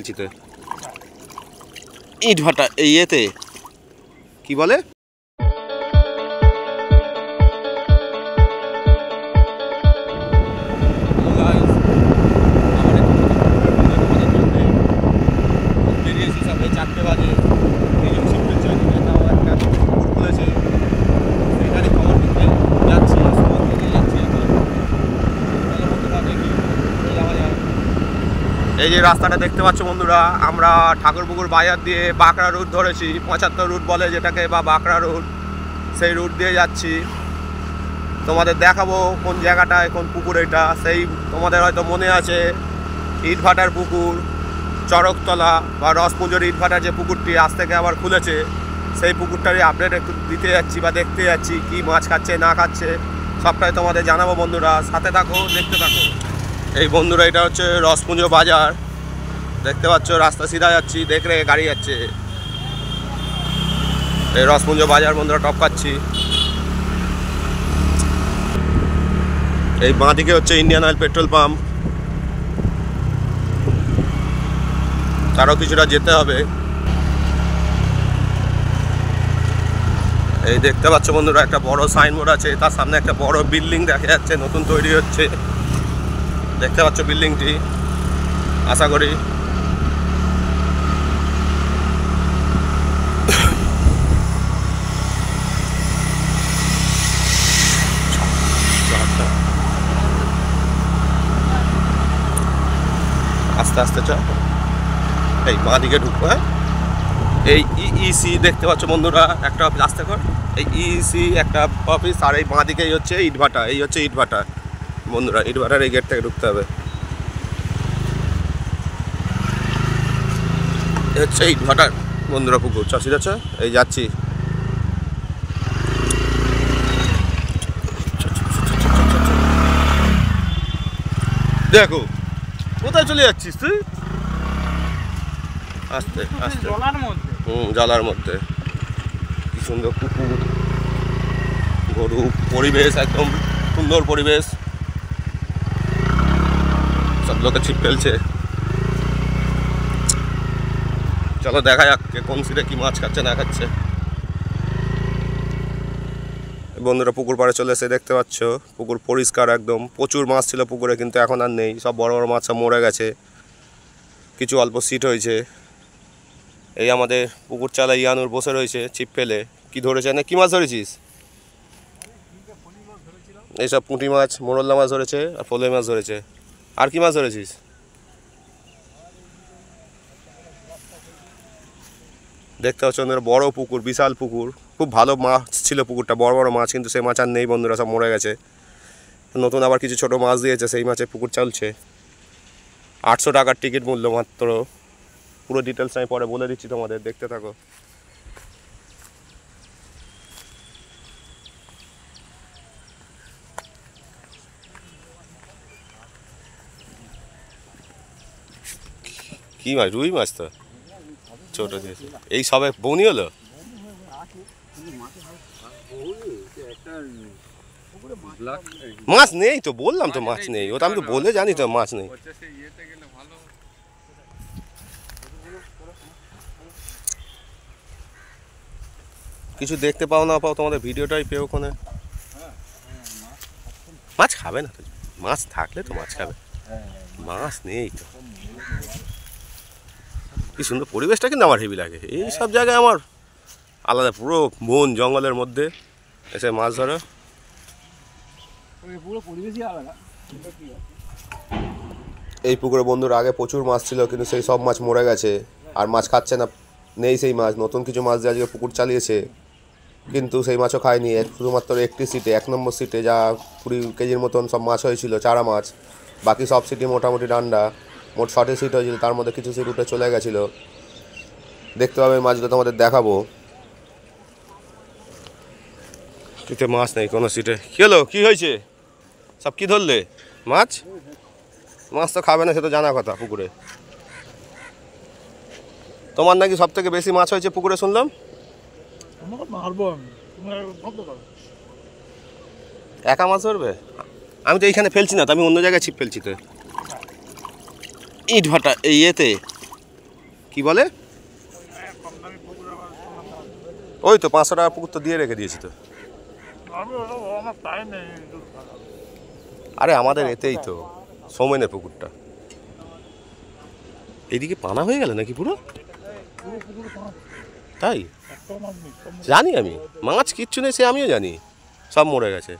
ফেলছি তো ইট ভাটা এই ইয়েতে কি বলে এই যে রাস্তাটা দেখতে পাচ্ছ বন্ধুরা, আমরা ঠাকুরপুকুর বাজার দিয়ে বাঁকড়া রুট ধরেছি, 75 রুট বলে যেটাকে, বা বাঁকড়া রুট, সেই রুট দিয়ে যাচ্ছি। তোমাদের দেখাবো কোন জায়গাটায় কোন পুকুর এটা। সেই তোমাদের হয়তো মনে আছে ইটভাটার পুকুর, চরকতলা বা রসপুঞ্জর ইটভাটার যে পুকুরটি আজ থেকে আবার খুলেছে, সেই পুকুরটারই আপডেট একটু দিতে যাচ্ছি বা দেখতে যাচ্ছি কি মাছ খাচ্ছে না খাচ্ছে সবটাই তোমাদের জানাবো বন্ধুরা। সাথে থাকো, দেখতে থাকো। এই বন্ধুরা এটা হচ্ছে রসপুঞ্জ বাজার, দেখতে পাচ্ছ রাস্তা সিধা যাচ্ছি, দেখলে গাড়ি যাচ্ছে। এই রসপুঞ্জ বাজার বন্ধুরা টপকাচ্ছি। এই বাঁ দিকে হচ্ছে ইন্ডিয়ান অয়েল পেট্রোল পাম্প, তারও কিছুটা যেতে হবে। এই দেখতে পাচ্ছ বন্ধুরা একটা বড় সাইনবোর্ড আছে, তার সামনে একটা বড় বিল্ডিং দেখা যাচ্ছে, নতুন তৈরি হচ্ছে। দেখতে পাচ্ছ বিল্ডিংটি, আশা করি আস্তে আস্তে চল। এই বাঁ দিকে ঢুকবো। হ্যাঁ, এই ইইসি দেখতে পাচ্ছ বন্ধুরা একটা অফিস, আস্তে কর। এই ইইসি একটা অফিস, আর এই বাঁ দিকেই হচ্ছে ইটভাটা। এই হচ্ছে ইটভাটা বন্ধুরা, ইটভাটার এই গেট থেকে ঢুকতে হবে। হচ্ছে ইটভাটার বন্ধুরা পুকুর, চাষির আছে। এই যাচ্ছি, দেখো কোথায় চলে যাচ্ছিস তুই? আস্তে আস্তে, জলার মধ্যে কি সুন্দর পুকুর, গরু, পরিবেশ একদম সুন্দর পরিবেশ। সব লোকে ছিপ ফেলছে। চলো দেখা যাক কোন সিটে কি মাছ খাচ্ছে না খাচ্ছে। বন্ধুরা পুকুর পাড়ে চলে এসে দেখতে পাচ্ছ পুকুর পরিষ্কার একদম। প্রচুর মাছ ছিল পুকুরে, কিন্তু এখন আর নেই, সব বড় বড় মাছ সব মরে গেছে, কিছু অল্প সিট হয়েছে। এই আমাদের পুকুর চালা ইয়ানুর বসে রয়েছে ছিপ ফেলে। কি ধরেছে না, কি মাছ ধরেছিস? এইসব পুঁটি মাছ, মোরল্লা মাছ ধরেছে, আর ফলই মাছ ধরেছে। আর কি মাছ ধরেছিস? দেখতে পাচ্ছ বড় পুকুর, বিশাল পুকুর, খুব ভালো মাছ ছিল পুকুরটা, বড় বড় মাছ, কিন্তু সেই মাছ আর নেই বন্ধুরা, সব মরে গেছে। নতুন আবার কিছু ছোট মাছ দিয়েছে, সেই মাছের পুকুর চলছে। 800 টাকার টিকিট মূল্য মাত্র। পুরো ডিটেলস আমি পরে বলে দিচ্ছি তোমাদের, দেখতে থাকো। কি মাছ? রুই মাছ তো ছোট দিয়েছে। এই সবে বৌনি হলো। মাছ নেই তো, বললাম তো মাছ নেই, ওটা আমি তো বলে জানি তো মাছ নেই। কিছু দেখতে পাও না পাও, তোমাদের ভিডিওটাই পেও ওখানে। মাছ খাবে না তো, মাছ থাকলে তো মাছ খাবে, মাছ নেই তো। কি সুন্দর পরিবেশটা, কিন্তু আমার হেভি লাগে। এই সব জায়গায় আমার আলাদা, পুরো বন জঙ্গলের মধ্যে এসে মাছ ধরো। এই পুকুরে বন্ধুরা আগে প্রচুর মাছ ছিল, কিন্তু সেই সব মাছ মরে গেছে, আর মাছ খাচ্ছে না, নেই সেই মাছ। নতুন কিছু মাছ দিয়ে আজকে পুকুর চালিয়েছে, কিন্তু সেই মাছও খায়নি। শুধুমাত্র একটি সিটে, 1 নম্বর সিটে যা 20 কেজির মতন সব মাছ হয়েছিল, চারা মাছ। বাকি সব সিটে মোটামুটি ডান্ডা। মোট 6টি সিট হয়েছিল, তার মধ্যে কিছু সিট উঠে চলে গেছিলো। দেখতে পাবে মাছগুলো তোমাদের দেখাবো। সিটে মাছ নেই কোনো সিটে। কী হলো, কী হয়েছে? সব কি ধরলে? মাছ? মাছ তো খাবে না, সে তো জানা কথা। পুকুরে তোমার নাকি সব থেকে বেশি মাছ হয়েছে পুকুরে শুনলাম। একা মাছ ধরবে? আমি তো এইখানে ফেলছি না তো, আমি অন্য জায়গায় ছিপ ফেলছি তো। ইট ভাটা এই ইয়েতে কি বলে? ওই তো 500 টাকা পুকুর তো দিয়ে রেখে দিয়েছি তো। আরে আমাদের এতেই তো সৌমেনের পুকুরটা। এইদিকে পানা হয়ে গেল নাকি পুরো? তাই জানি আমি, মাছ কিচ্ছু নেই সে আমিও জানি, সব মরে গেছে,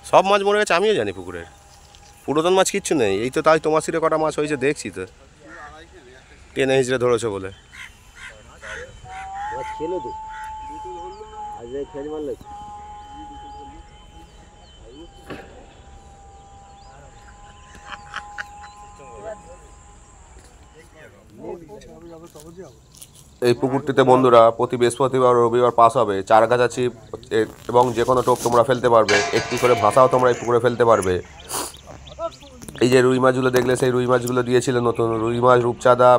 সব মাছ মরে গেছে আমিও জানি। পুকুরের পুরাতন মাছ কিচ্ছু নেই। এই তো তাই তোমার সিটে কটা মাছ হয়েছে দেখছি তো, টেনে হিঁচড়ে ধরেছো বলে। এই পুকুরটিতে বন্ধুরা প্রতি বৃহস্পতিবার রবিবার পাস হবে। চারগাছা ছিপ এবং যে কোনো টোপ তোমরা ফেলতে পারবে, একটি করে ভাষাও তোমরা এই পুকুরে ফেলতে পারবে। এই যে রুই মাছগুলো দেখলে সেই রুই মাছগুলো দিয়েছিল নতুন রুই মাছ, রূপচাঁদা,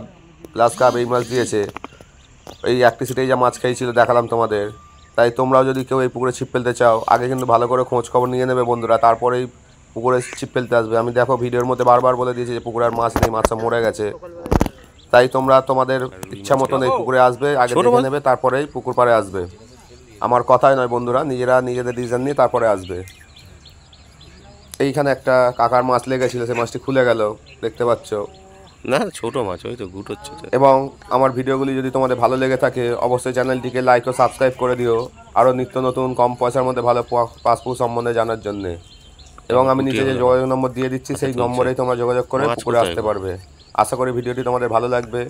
গ্লাস কাপ এই মাছ দিয়েছে। এই একটি সিটেই যা মাছ খেয়েছিল দেখালাম তোমাদের। তাই তোমরাও যদি কেউ এই পুকুরে ছিপ ফেলতে চাও আগে কিন্তু ভালো করে খোঁজ খবর নিয়ে নেবে বন্ধুরা, তারপরেই পুকুরে ছিপ ফেলতে আসবে। আমি দেখো ভিডিওর মধ্যে বারবার বলে দিয়েছি যে পুকুরে আর মাছ নেই, মাছটা মরে গেছে। তাই তোমরা তোমাদের ইচ্ছা মতন এই পুকুরে আসবে, আগে দেখে নেবে তারপরেই পুকুর পাড়ে আসবে। আমার কথাই নয় বন্ধুরা, নিজেরা নিজেদের ডিসিশন নিয়ে তারপরে আসবে। এইখানে একটা কাকার মাছ লেগেছিল, সেই মাছটি খুলে গেল দেখতে পাচ্ছ না, ছোট মাছ ওই তো গুটোচ্ছে। এবং আমার ভিডিওগুলি যদি তোমাদের ভালো লেগে থাকে অবশ্যই চ্যানেলটিকে লাইক ও সাবস্ক্রাইব করে দিও, আরও নিত্য নতুন কম পয়সার মধ্যে ভালো পাসপোর্ট সম্বন্ধে জানার জন্যে। এবং আমি নিচে যে যোগাযোগ নম্বর দিয়ে দিচ্ছি সেই নম্বরেই তোমরা যোগাযোগ করে পুকুরে আসতে পারবে। আশা করি ভিডিওটি তোমাদের ভালো লাগবে।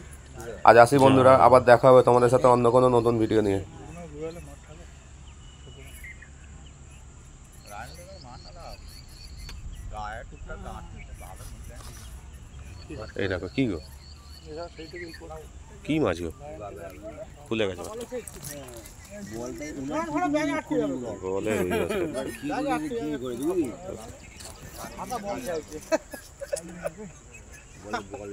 আজ আসি বন্ধুরা, আবার দেখা হবে তোমাদের সাথে অন্য কোনো নতুন ভিডিও নিয়ে। এই দেখো কি গো, কি মাছ গো, খুলে গেছে বলে।